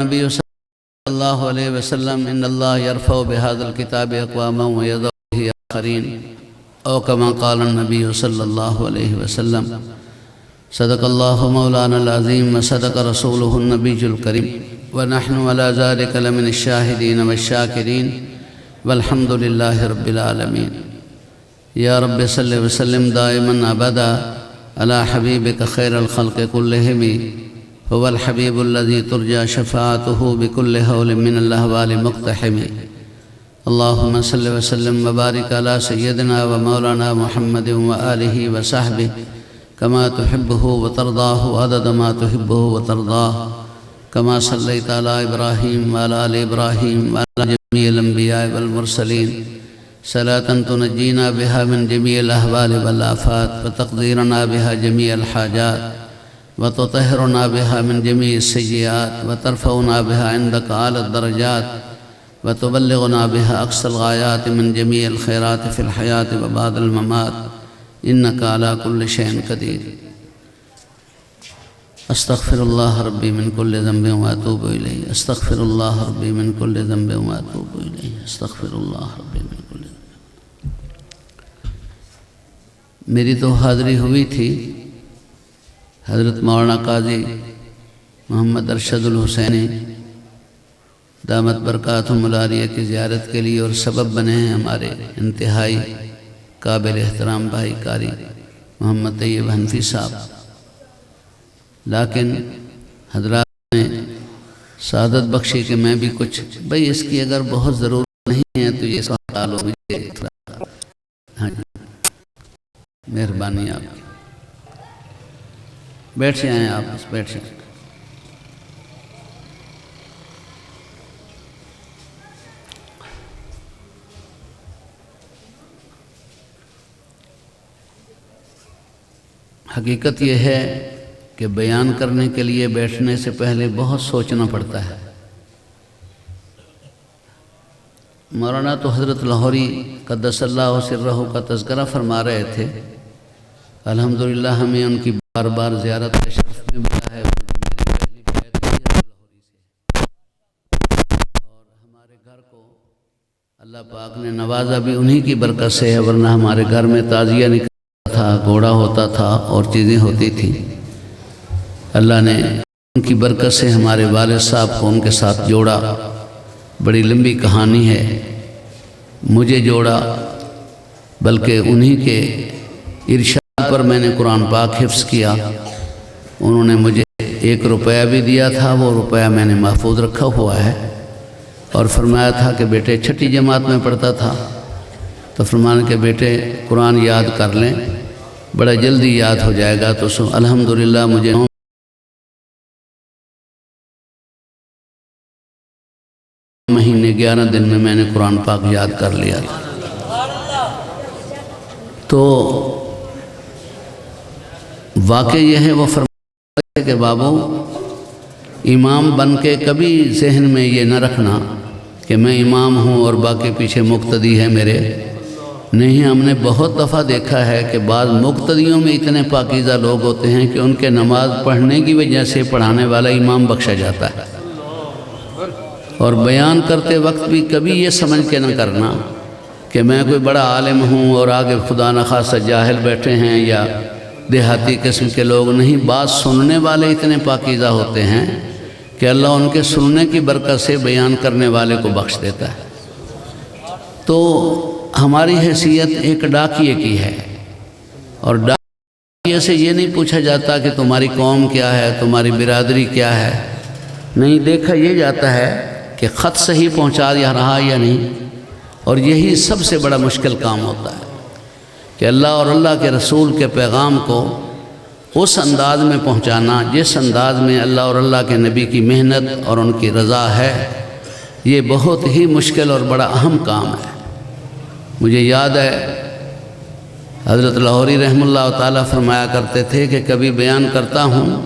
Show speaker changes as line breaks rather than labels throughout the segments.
نبی صلی اللہ علیہ وسلم ان اللہ یرفع بهذا الكتاب اقواما ويضع به آخرین او کما قال النبی صلی اللہ علیہ وسلم صدق اللہ مولانا العظیم وصدق رسولہ النبی الکریم ونحن على ذلك لمن الشاہدین والشاکرین والحمد للہ رب العالمین یا رب صلی وسلم دائما ابدا علی حبیبک خیر الخلق کلہم هو الحبیب الذي ترجى شفاعته بكل حول من الاحوال مقتحم اللهم صل وسلم وبارك على سيدنا ومولانا محمد وآله وصحبه كما تحبه وترضاه عدد ما تحبه وترضاه كما صليت على إبراهيم وعلى آل إبراهيم وعلى جميع الأنبياء والمرسلين صلاة تنجينا بها من جميع الأهوال والآفات وتقديرنا بها جميع الحاجات وتطهرنا بها من جميع السيئات وترفعنا بها عندك أعلى الدرجات وتبلغنا بها أقصى الغايات من جميع الخيرات في الحياة وبعد الممات إنك على كل شيء قدير أستغفر الله ربي من كل ذنب وأتوب إليه أستغفر الله ربي من كل ذنب وأتوب إليه أستغفر الله ربي من كل ذنب میری تو حاضری ہوئی تھی حضرت مولانا قاضی محمد ارشد الحسینی دامت برکاتہم العالیہ کی زیارت کے لیے اور سبب بنے ہیں ہمارے انتہائی قابل احترام بھائی قاری محمد طیب حنفی صاحب لیکن حضرات نے سعادت بخشی کہ میں بھی کچھ بھئی اس کی اگر بہت ضرورت نہیں ہے تو یہ سوال ہو مجھے مہربانی آپ کی بیٹھ سے آئیں آپ بس بیٹھ سے حقیقت یہ ہے کہ بیان کرنے کے لیے بیٹھنے سے پہلے بہت سوچنا پڑتا ہے مولانا تو حضرت لاہوری قدس اللہ سرہ کا تذکرہ فرما رہے تھے الحمدللہ ہمیں ان کی بار بار زیارت کا شرف میں ملا ہے بلکہ میری پہلی بیعت ہوئی ہے لاہوری سے اور ہمارے گھر کو اللہ پاک نے نوازا بھی انہی کی برکت سے ہے ورنہ ہمارے گھر میں تعزیہ نکلتا تھا گھوڑا ہوتا تھا اور چیزیں ہوتی تھیں اللہ نے ان کی برکت سے ہمارے والد صاحب کو ان کے ساتھ جوڑا بڑی لمبی کہانی ہے مجھے جوڑا بلکہ انہی کے ارشاد پر میں نے قرآن پاک حفظ کیا انہوں نے مجھے 1 روپیہ بھی دیا تھا وہ روپیہ میں نے محفوظ رکھا ہوا ہے اور فرمایا تھا کہ بیٹے چھٹی جماعت میں پڑھتا تھا تو فرمانے کہ بیٹے قرآن یاد کر لیں بڑا جلدی یاد ہو جائے گا تو الحمدللہ مجھے 9 مہینے 11 دن میں نے قرآن پاک یاد کر لیا تھا تو واقع یہ ہے وہ فرماتے ہیں کہ بابو امام بن کے کبھی ذہن میں یہ نہ رکھنا کہ میں امام ہوں اور باقی پیچھے مقتدی ہے میرے نہیں ہم نے بہت دفعہ دیکھا ہے کہ بعض مقتدیوں میں اتنے پاکیزہ لوگ ہوتے ہیں کہ ان کے نماز پڑھنے کی وجہ سے پڑھانے والا امام بخشا جاتا ہے اور بیان کرتے وقت بھی کبھی یہ سمجھ کے نہ کرنا کہ میں کوئی بڑا عالم ہوں اور آگے خدا نخواستہ جاہل بیٹھے ہیں یا دیہاتی قسم کے لوگ نہیں بات سننے والے اتنے پاکیزہ ہوتے ہیں کہ اللہ ان کے سننے کی برکت سے بیان کرنے والے کو بخش دیتا ہے تو ہماری حیثیت ایک ڈاکیے کی ہے اور ڈاکیے سے یہ نہیں پوچھا جاتا کہ تمہاری قوم کیا ہے تمہاری برادری کیا ہے نہیں دیکھا یہ جاتا ہے کہ خط صحیح پہنچا رہا یا نہیں اور یہی سب سے بڑا مشکل کام ہوتا ہے کہ اللہ اور اللہ کے رسول کے پیغام کو اس انداز میں پہنچانا جس انداز میں اللہ اور اللہ کے نبی کی محنت اور ان کی رضا ہے یہ بہت ہی مشکل اور بڑا اہم کام ہے مجھے یاد ہے حضرت لاہوری رحمہ اللہ تعالیٰ فرمایا کرتے تھے کہ کبھی بیان کرتا ہوں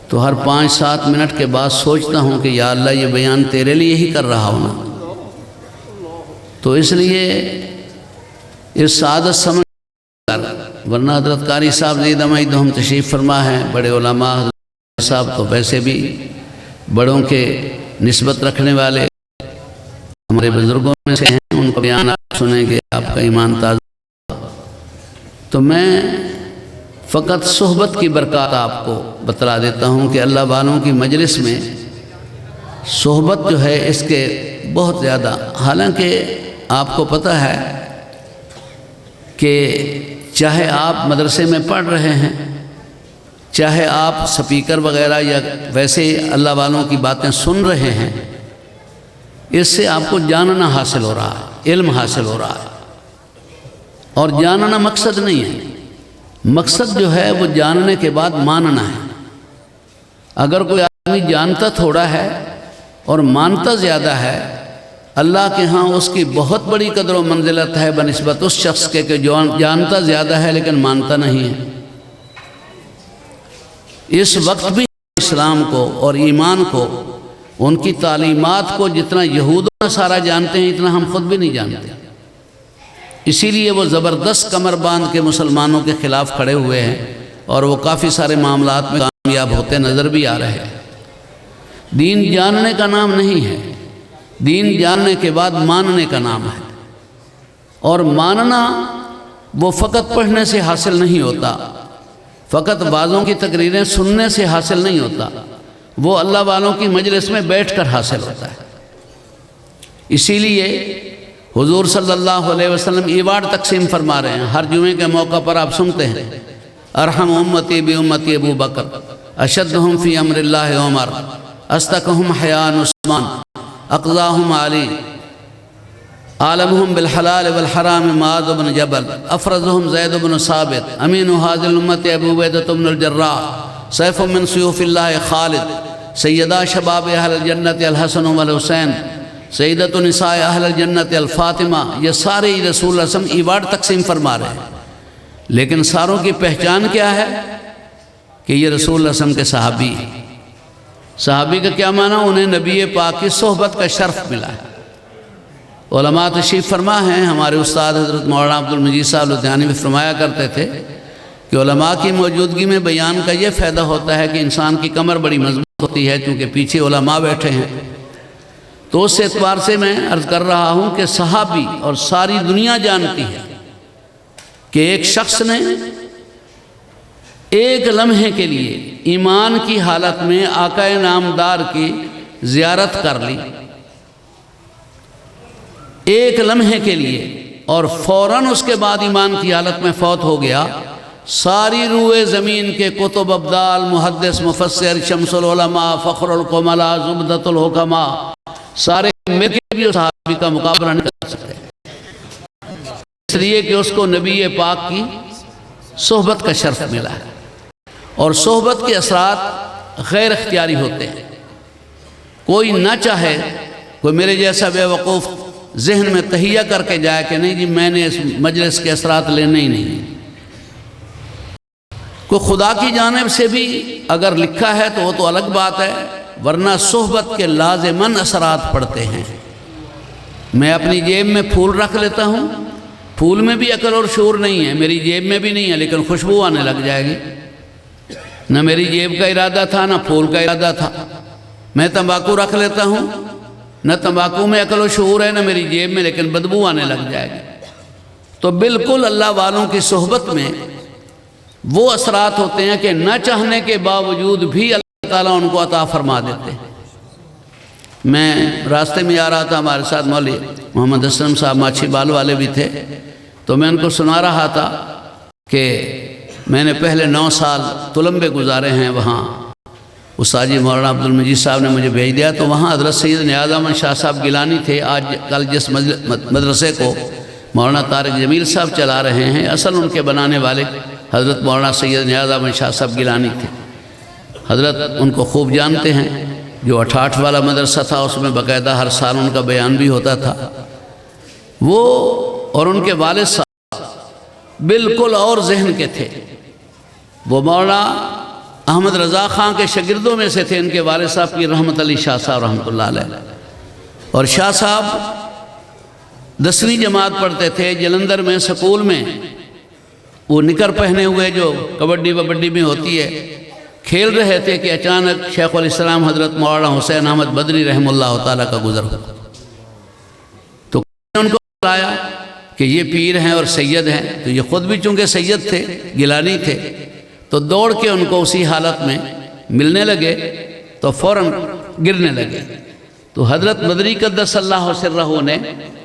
تو ہر 5-7 منٹ کے بعد سوچتا ہوں کہ یا اللہ یہ بیان تیرے لیے ہی کر رہا ہوں تو اس لیے اس سعادت سمجھ ورنہ حضرت قاری صاحب زید تشریف فرما ہے بڑے علماء حضرت صاحب تو ویسے بھی بڑوں کے نسبت رکھنے والے ہمارے بزرگوں میں سے ہیں، ان کا بیان آپ سنیں گے، آپ کا ایمان تازہ۔ تو میں فقط صحبت کی برکات آپ کو بتلا دیتا ہوں کہ اللہ والوں کی مجلس میں صحبت جو ہے اس کے بہت زیادہ، حالانکہ آپ کو پتہ ہے کہ چاہے آپ مدرسے میں پڑھ رہے ہیں، چاہے آپ سپیکر وغیرہ یا ویسے اللہ والوں کی باتیں سن رہے ہیں، اس سے آپ کو جاننا حاصل ہو رہا ہے، علم حاصل ہو رہا ہے۔ اور جاننا مقصد نہیں ہے، مقصد جو ہے وہ جاننے کے بعد ماننا ہے۔ اگر کوئی آدمی جانتا تھوڑا ہے اور مانتا زیادہ ہے، اللہ کے ہاں اس کی بہت بڑی قدر و منزلت ہے بنسبت اس شخص کے کہ جو جانتا زیادہ ہے لیکن مانتا نہیں ہے۔ اس وقت بھی اسلام کو اور ایمان کو، ان کی تعلیمات کو جتنا یہود و نصارہ جانتے ہیں اتنا ہم خود بھی نہیں جانتے۔ اسی لیے وہ زبردست کمر باندھ کے مسلمانوں کے خلاف کھڑے ہوئے ہیں اور وہ کافی سارے معاملات میں کامیاب ہوتے نظر بھی آ رہے ہیں۔ دین جاننے کا نام نہیں ہے، دین جاننے کے بعد ماننے کا نام ہے۔ اور ماننا وہ فقط پڑھنے سے حاصل نہیں ہوتا، فقط بعضوں کی تقریریں سننے سے حاصل نہیں ہوتا، وہ اللہ والوں کی مجلس میں بیٹھ کر حاصل ہوتا ہے۔ اسی لیے حضور صلی اللہ علیہ وسلم ایوارڈ تقسیم فرما رہے ہیں، ہر جمعے کے موقع پر آپ سنتے ہیں، ارحم امتی بی امتی ابو بکر، اشدہم فی امر اللہ عمر، استقہم حیان عثمان، اقضاہم علی، عالمہم بالحلال والحرام معاذ بن جبل، افرزہم زید بن ثابت، امین حاضر الامت ابو عبیدہ بن الجراح، سیف من سیوف اللہ خالد، سیدہ شباب اہل الجنت الحسن والحسین، سیدۃ نساء اہل الجنت الفاطمہ، یہ سارے رسول اللہ صلی اللہ علیہ وسلم ایوارڈ تقسیم فرما رہے ہیں۔ لیکن ساروں کی پہچان کیا ہے کہ یہ رسول اللہ صلی اللہ علیہ وسلم کے صحابی ہیں۔ صحابی کا کیا معنی؟ انہیں نبی پاک کی صحبت کا شرف ملا ہے۔ علماء تشریف فرما ہیں، ہمارے استاد حضرت مولانا عبد المجید صاحب لدھیانوی بھی فرمایا کرتے تھے کہ علماء کی موجودگی میں بیان کا یہ فائدہ ہوتا ہے کہ انسان کی کمر بڑی مضبوط ہوتی ہے، کیونکہ پیچھے علماء بیٹھے ہیں۔ تو اس اعتبار سے میں عرض کر رہا ہوں کہ صحابی اور ساری دنیا جانتی ہے کہ ایک شخص نے ایک لمحے کے لیے ایمان کی حالت میں آقا نامدار کی زیارت کر لی، ایک لمحے کے لیے، اور فوراً اس کے بعد ایمان کی حالت میں فوت ہو گیا۔ ساری روئے زمین کے کتب، ابدال، محدث، مفسر، شمس العلماء، فخر القملاء، زبدۃ الحکماء، سارے مل کے بھی اس صحابی کا مقابلہ نہیں کر سکتے، اس لیے کہ اس کو نبی پاک کی صحبت کا شرف ملا ہے۔ اور صحبت کے اثرات غیر اختیاری ہوتے ہیں۔ کوئی نہ چاہے، کوئی میرے جیسا بے وقوف ذہن میں تہیہ کر کے جائے کہ نہیں جی میں نے اس مجلس کے اثرات لینے ہی نہیں، کوئی خدا کی جانب سے بھی اگر لکھا ہے تو وہ تو الگ بات ہے، ورنہ صحبت کے لازماً اثرات پڑتے ہیں۔ میں اپنی جیب میں پھول رکھ لیتا ہوں، پھول میں بھی عقل اور شعور نہیں ہے، میری جیب میں بھی نہیں ہے، لیکن خوشبو آنے لگ جائے گی۔ نہ میری جیب کا ارادہ تھا نہ پھول کا ارادہ تھا۔ میں تمباکو رکھ لیتا ہوں، نہ تمباکو میں عقل و شعور ہے نہ میری جیب میں، لیکن بدبو آنے لگ جائے گی۔ تو بالکل اللہ والوں کی صحبت میں وہ اثرات ہوتے ہیں کہ نہ چاہنے کے باوجود بھی اللہ تعالیٰ ان کو عطا فرما دیتے ہیں۔ میں راستے میں آ رہا تھا، ہمارے ساتھ مولوی محمد اسلم صاحب ماچھی بال والے بھی تھے، تو میں ان کو سنا رہا تھا کہ میں نے پہلے 9 سال تلمبے گزارے ہیں وہاں، استاد جی مولانا عبد المجید صاحب نے مجھے بھیج دیا، تو وہاں حضرت سید نیاز احمد شاہ صاحب گیلانی تھے۔ آج کل جس مدرسے کو مولانا طارق جمیل صاحب چلا رہے ہیں، اصل ان کے بنانے والے حضرت مولانا سید نیاز احمد شاہ صاحب گیلانی تھے۔ حضرت ان کو خوب جانتے ہیں، جو 68 والا مدرسہ تھا اس میں باقاعدہ ہر سال ان کا بیان بھی ہوتا تھا۔ وہ اور ان کے والد صاحب بالکل اور ذہن کے تھے، وہ مولانا احمد رضا خان کے شاگردوں میں سے تھے، ان کے والد صاحب کی رحمت علی شاہ صاحب رحمۃ اللہ علیہ۔ اور شاہ صاحب 10ویں جماعت پڑھتے تھے جلندھر میں سکول میں، وہ نکر پہنے ہوئے جو کبڈی وبڈی میں ہوتی ہے، کھیل رہے تھے کہ اچانک شیخ الاسلام حضرت مولانا حسین احمد بدری رحمہ اللہ تعالیٰ کا گزر ہوا۔ تو ان کو بتایا کہ یہ پیر ہیں اور سید ہیں، تو یہ خود بھی چونکہ سید تھے، گیلانی تھے، تو دوڑ کے ان کو اسی حالت میں ملنے لگے تو فوراً گرنے لگے۔ تو حضرت بدری قدس اللہ سرہ نے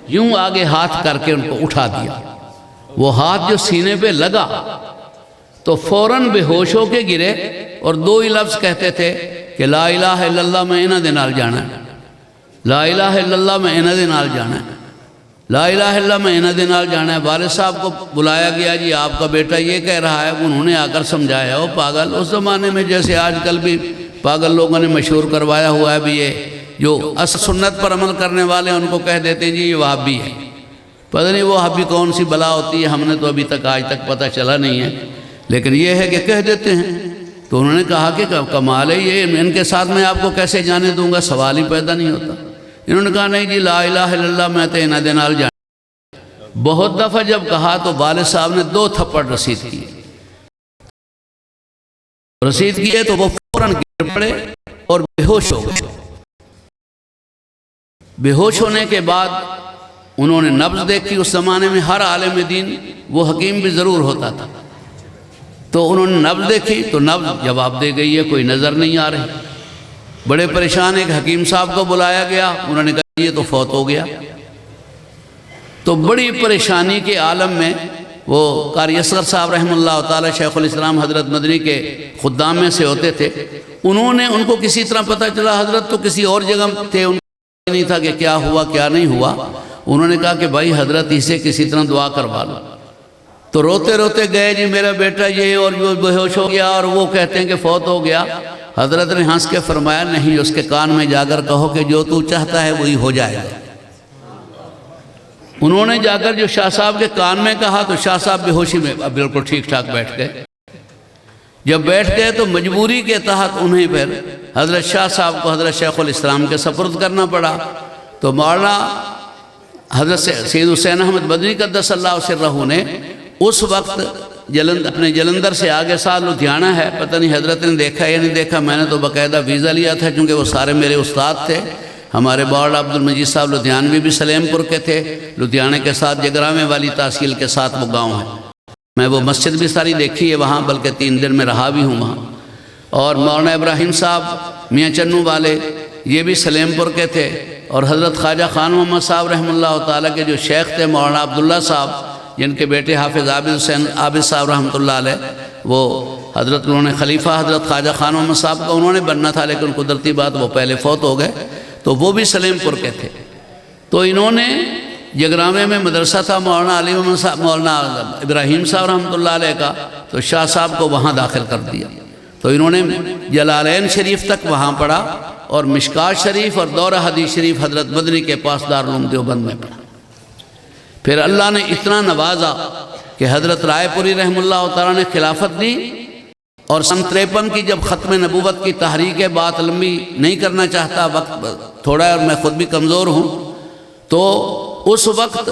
یوں آگے ہاتھ کر کے ان کو اٹھا دیا۔ وہ ہاتھ جو سینے پہ لگا تو فوراً بے ہوش ہو کے گرے اور دو ہی لفظ کہتے تھے کہ لا الہ الا اللہ میں انہاں دے نال جانا ہے، لا الہ الا اللہ میں انہاں دے نال جانا ہے، لا الہ الا اللہ میں انہاں دے نال جانا ہے۔ والد صاحب کو بلایا گیا، جی آپ کا بیٹا یہ کہہ رہا ہے۔ انہوں نے آ کر سمجھایا، وہ پاگل، اس زمانے میں جیسے آج کل بھی پاگل لوگوں نے مشہور کروایا ہوا ہے بھی یہ جو اصل سنت پر عمل کرنے والے ان کو کہہ دیتے ہیں جی یہ وہابی ہے۔ پتہ نہیں وہ وہابی کون سی بلا ہوتی ہے، ہم نے تو ابھی تک آج تک پتہ چلا نہیں ہے، لیکن یہ ہے کہ کہہ دیتے ہیں۔ تو انہوں نے کہا کہ کمال ہے، یہ ان کے ساتھ میں آپ کو کیسے جانے دوں گا، سوال ہی پیدا نہیں ہوتا۔ انہوں نے کہا نہیں جی لا الہ الا اللہ میں تو انہاں دے نال جانا۔ بہت دفعہ جب کہا تو والد صاحب نے 2 تھپڑ رسید کیے تو وہ فوراً گر پڑے اور بے ہوش ہو گئے۔ بے ہوش ہونے کے بعد انہوں نے نبض دیکھی۔ اس زمانے میں ہر عالم دین وہ حکیم بھی ضرور ہوتا تھا، تو انہوں نے نبض دیکھی تو نبض جواب دے گئی ہے، کوئی نظر نہیں آ رہی۔ بڑے پریشان ایک حکیم صاحب کو بلایا گیا، انہوں نے کہا یہ تو فوت ہو گیا۔ تو بڑی پریشانی کے عالم میں وہ قاری اصغر صاحب رحمہ اللہ تعالی شیخ الاسلام حضرت مدنی کے خدام میں سے ہوتے تھے۔ انہوں نے ان کو کسی طرح پتہ چلا، حضرت تو کسی اور جگہ تھے، ان کو نہیں تھا کہ کیا ہوا کیا نہیں ہوا۔ انہوں نے کہا کہ بھائی حضرت اسے کسی طرح دعا کروا لو۔ تو روتے روتے گئے، جی میرا بیٹا یہ اور جو بے ہوش ہو گیا اور وہ کہتے ہیں کہ فوت ہو گیا۔ حضرت نے ہنس کے فرمایا نہیں، اس کے کان میں جا کر کہو کہ جو تو چاہتا ہے وہی ہو جائے گا۔ انہوں نے جا کر جو شاہ صاحب کے کان میں کہا تو شاہ صاحب بے ہوشی میں بالکل ٹھیک ٹھاک بیٹھ گئے۔ جب بیٹھ گئے تو مجبوری کے تحت انہیں پھر حضرت شاہ صاحب کو حضرت شیخ الاسلام کے سپرد کرنا پڑا۔ تو مولانا حضرت سید حسین احمد بدری قدس اللہ سرہ نے اس وقت اپنے جلندر سے آگے سال لدھیانہ ہے، پتہ نہیں حضرت نے دیکھا یا نہیں دیکھا، میں نے تو باقاعدہ ویزا لیا تھا چونکہ وہ سارے میرے استاد تھے۔ ہمارے باوڑ عبد المجید صاحب لدھیانوی بھی سلیم پور کے تھے، لدھیانہ کے ساتھ جگرامے والی تحصیل کے ساتھ وہ گاؤں ہے۔ میں وہ مسجد بھی ساری دیکھی ہے وہاں، بلکہ 3 دن میں رہا بھی ہوں وہاں۔ اور مولانا ابراہیم صاحب میاں چنو والے یہ بھی سلیم پور کے تھے، اور حضرت خواجہ خان محمد صاحب رحمہ اللہ تعالیٰ کے جو شیخ تھے مولانا عبداللہ صاحب، جن کے بیٹے حافظ عابد حسین عابد صاحب رحمۃ اللہ علیہ، وہ حضرت انہوں نے خلیفہ حضرت خواجہ خان محمد صاحب کا انہوں نے بننا تھا، لیکن قدرتی بات وہ پہلے فوت ہو گئے، تو وہ بھی سلیم پور کے تھے۔ تو انہوں نے جگرامے میں مدرسہ تھا مولانا علی محمد صاحب مولانا ابراہیم صاحب رحمۃ اللہ علیہ کا، تو شاہ صاحب کو وہاں داخل کر دیا۔ تو انہوں نے جلالین شریف تک وہاں پڑھا، اور مشکات شریف اور دورہ حدیث شریف حضرت مدنی کے پاس دارالعلوم دیوبند میں پڑھا۔ پھر اللہ نے اتنا نوازا کہ حضرت رائے پوری رحمہ اللہ تعالیٰ نے خلافت دی، اور سن 53 کی جب ختم نبوت کی تحریک ہے، بات لمبی نہیں کرنا چاہتا، وقت تھوڑا ہے اور میں خود بھی کمزور ہوں، تو اس وقت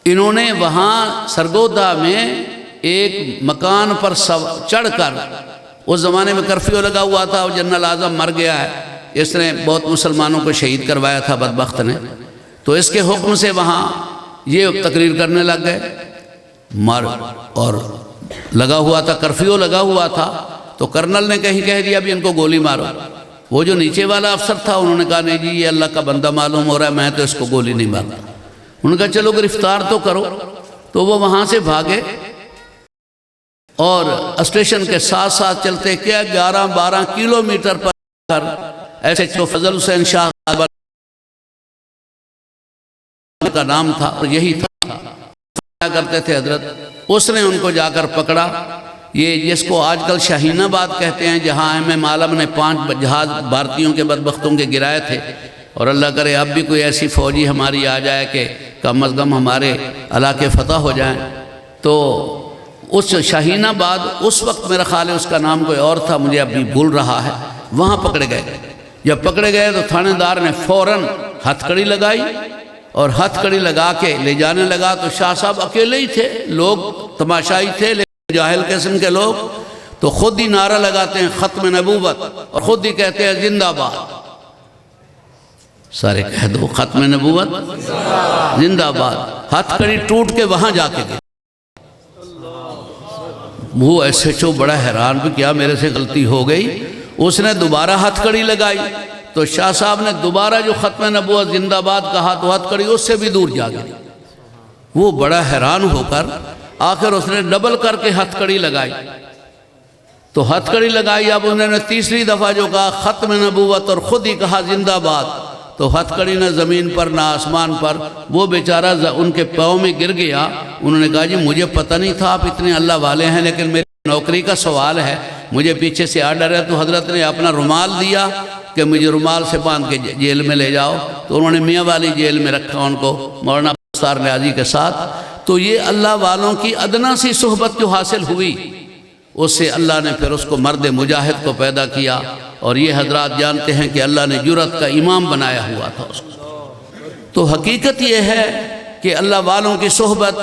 انہوں نے وہاں سرگودا میں ایک مکان پر چڑھ کر، اس زمانے میں کرفیو لگا ہوا تھا اور جنرل اعظم مر گیا ہے، اس نے بہت مسلمانوں کو شہید کروایا تھا بدبخت نے، تو اس کے حکم سے وہاں یہ تقریر کرنے لگ گئے، اور لگا ہوا تھا کرفیو لگا ہوا تھا، تو کرنل نے کہیں کہہ دیا بھی ان کو گولی مارو۔ وہ جو نیچے والا افسر تھا انہوں نے کہا نہیں جی یہ اللہ کا بندہ معلوم ہو رہا ہے، میں تو اس کو گولی نہیں مارتا۔ انہوں نے کہا چلو گرفتار تو کرو۔ تو وہ وہاں سے بھاگے اور اسٹیشن کے ساتھ ساتھ چلتے کیا 11-12 کلومیٹر پر ایسے فضل حسین شاہ کا نام تھا، اور یہی تھا کرتے تھے حضرت، اس نے ان کو جا کر پکڑا۔ یہ جس کو آج کل شاہین آباد کہتے ہیں، جہاں ایم عالم نے 5 جہاز بھارتیوں کے بدبختوں کے گرائے تھے، اور اللہ کرے اب بھی کوئی ایسی فوجی ہماری آ جائے کہ کم از کم ہمارے علاقے فتح ہو جائیں۔ تو اس شاہین آباد اس وقت میرا خیال ہے اس کا نام کوئی اور تھا، مجھے ابھی بھول رہا ہے، وہاں پکڑے گئے۔ جب پکڑے گئے تو تھانے دار نے فوراً ہتھ کڑی لگائی، اور ہتھ کڑی لگا کے لے جانے لگا۔ تو شاہ صاحب اکیلے ہی تھے، لوگ تماشائی تھے لیکن جاہل قسم کے لوگ، تو خود ہی نعرہ لگاتے ہیں ختم نبوت، اور خود ہی کہتے ہیں زندہ باد۔ سارے کہہ دو ختم نبوت زندہ باد۔ ہتھ کڑی ٹوٹ کے وہاں جا کے گئے۔ وہ ایسے چو بڑا حیران بھی کیا میرے سے غلطی ہو گئی۔ اس نے دوبارہ ہتھ کڑی لگائی تو شاہ صاحب نے دوبارہ جو ختم نبوت زندہ باد کہا تو ہتھ کڑی اس سے بھی دور جا گئی۔ وہ بڑا حیران ہو کر آخر اس نے ڈبل کر کے ہتھ کڑی لگائی، تو ہتھ کڑی لگائی۔ اب انہوں نے تیسری دفعہ جو کہا ختم نبوت اور خود ہی کہا زندہ باد، تو ہتھ کڑی نہ زمین پر نہ آسمان پر، وہ بیچارہ ان کے پاؤں میں گر گیا۔ انہوں نے کہا جی مجھے پتہ نہیں تھا آپ اتنے اللہ والے ہیں، لیکن میری نوکری کا سوال ہے، مجھے پیچھے سے آرڈر ہے۔ تو حضرت نے اپنا رومال دیا کہ مجھے رومال سے باندھ کے جیل میں لے جاؤ، تو انہوں نے میاں والی جیل میں رکھا ان کو مولانا مختار نیازی کے ساتھ۔ تو یہ اللہ والوں کی ادنا سی صحبت جو حاصل ہوئی، اس سے اللہ نے پھر اس کو مرد مجاہد کو پیدا کیا، اور یہ حضرات جانتے ہیں کہ اللہ نے جرأت کا امام بنایا ہوا تھا اس کو۔ تو حقیقت یہ ہے کہ اللہ والوں کی صحبت،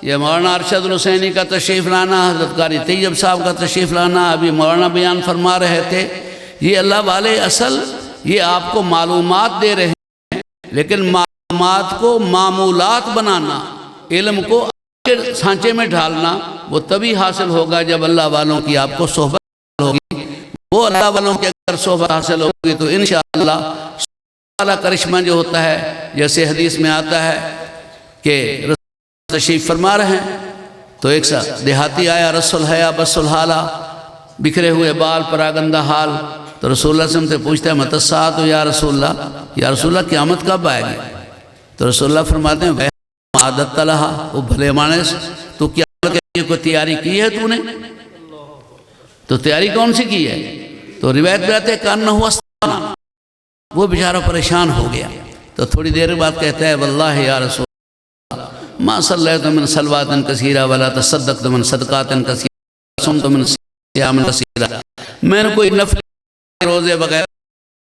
یہ مولانا ارشد الحسینی کا تشریف لانا، حضرت قاری طیب صاحب کا تشریف لانا، ابھی مولانا بیان فرما رہے تھے، یہ اللہ والے اصل یہ آپ کو معلومات دے رہے ہیں، لیکن معلومات کو معمولات بنانا، علم کو کے سانچے میں ڈھالنا، وہ تبھی حاصل ہوگا جب اللہ والوں کی آپ کو صحبت ہوگی۔ وہ اللہ والوں کی اگر صحبت حاصل ہوگی تو انشاءاللہ اللہ کرشمہ جو ہوتا ہے، جیسے حدیث میں آتا ہے کہ رسول تشریف فرما رہے ہیں تو ایک سا دیہاتی آیا، رس الحیا بس الحالہ، بکھرے ہوئے بال، پراگندہ حال، تو رسول اللہ صلی اللہ علیہ وسلم سے پوچھتا ہے متی الساعۃ یا رسول اللہ قیامت کب آئے گی؟ تو رسول اللہ فرماتے ہیں عادت لہا، وہ بھلے مانے سے تو قیامت کے لیے کوئی تیاری کی ہے تو نے؟ تو تیاری کون سی کی ہے؟ تو روایت میں آتے کان نہ ہوا استانا، وہ بیچارہ پریشان ہو گیا۔ تو تھوڑی دیر بعد کہتا ہے واللہ یا رسول اللہ ما صلیت من صلوات کثیرہ ولا تصدقت من صدقات کثیرہ صمت من صیام کثیرہ، میں نے کوئی نفل روزے وغیرہ